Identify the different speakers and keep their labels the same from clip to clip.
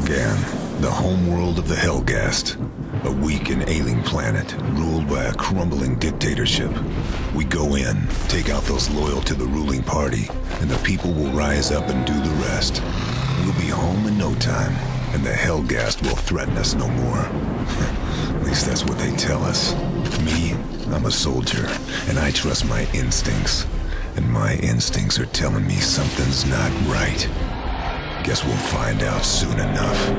Speaker 1: Killzone, the homeworld of the Hellgast. A weak and ailing planet, ruled by a crumbling dictatorship. We go in, take out those loyal to the ruling party, and the people will rise up and do the rest. We'll be home in no time, and the Hellgast will threaten us no more. At least that's what they tell us. Me, I'm a soldier, and I trust my instincts. And my instincts are telling me something's not right. Guess we'll find out soon enough.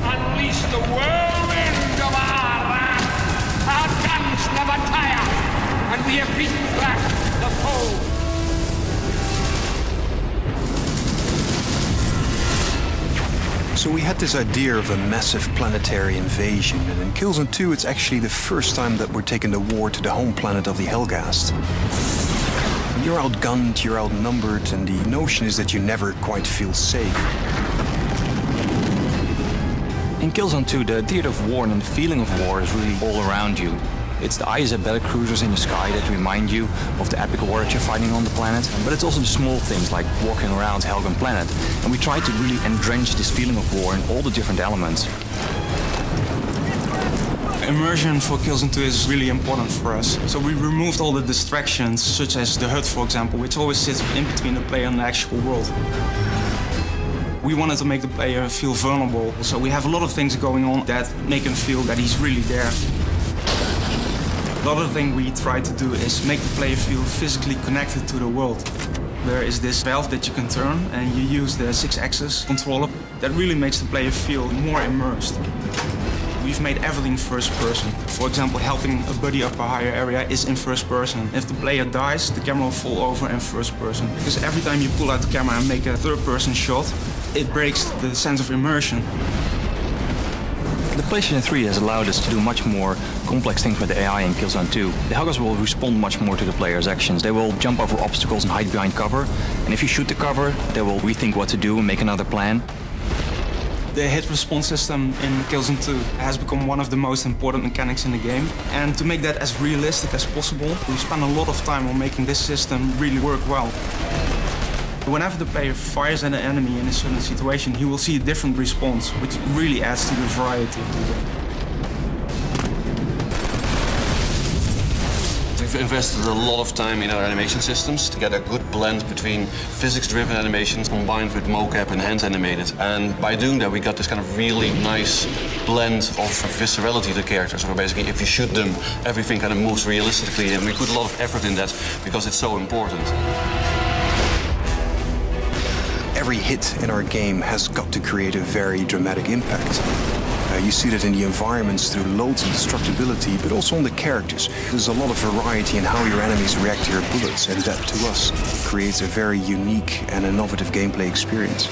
Speaker 2: Unleash the whirlwind of our wrath. Our guns never tire, and we have beaten back the foe.
Speaker 3: So we had this idea of a massive planetary invasion, and in Killzone 2 it's actually the first time that we're taking the war to the home planet of the Hellgast. You're outgunned, you're outnumbered, and the notion is that you never quite feel safe.
Speaker 4: In Killzone 2, the theater of war and the feeling of war is really all around you. It's the ISA battlecruisers in the sky that remind you of the epic war that you're fighting on the planet. But it's also the small things like walking around Helgen planet. And we try to really entrench this feeling of war in all the different elements.
Speaker 5: Immersion for Killzone 2 is really important for us. So we removed all the distractions, such as the HUD, for example, which always sits in between the player and the actual world. We wanted to make the player feel vulnerable, so we have a lot of things going on that make him feel that he's really there. The other thing we try to do is make the player feel physically connected to the world. There is this valve that you can turn, and you use the 6-axis controller. That really makes the player feel more immersed. We've made everything first person. For example, helping a buddy up a higher area is in first person. If the player dies, the camera will fall over in first person. Because every time you pull out the camera and make a third-person shot, it breaks the sense of immersion.
Speaker 4: The PlayStation 3 has allowed us to do much more complex things with the AI in Killzone 2. The Hellgast will respond much more to the player's actions. They will jump over obstacles and hide behind cover. And if you shoot the cover, they will rethink what to do and make another plan.
Speaker 5: The hit response system in Killzone 2 has become one of the most important mechanics in the game. And to make that as realistic as possible, we spent a lot of time on making this system really work well. Whenever the player fires at an enemy in a certain situation, he will see a different response, which really adds to the variety of the game.
Speaker 6: We've invested a lot of time in our animation systems to get a good blend between physics-driven animations combined with mocap and hand-animated. And by doing that, we got this kind of really nice blend of viscerality to the characters. So basically, if you shoot them, everything kind of moves realistically, and we put a lot of effort in that because it's so important.
Speaker 3: Every hit in our game has got to create a very dramatic impact. You see that in the environments through loads of destructibility, but also on the characters. There's a lot of variety in how your enemies react to your bullets, and that, to us, creates a very unique and innovative gameplay experience.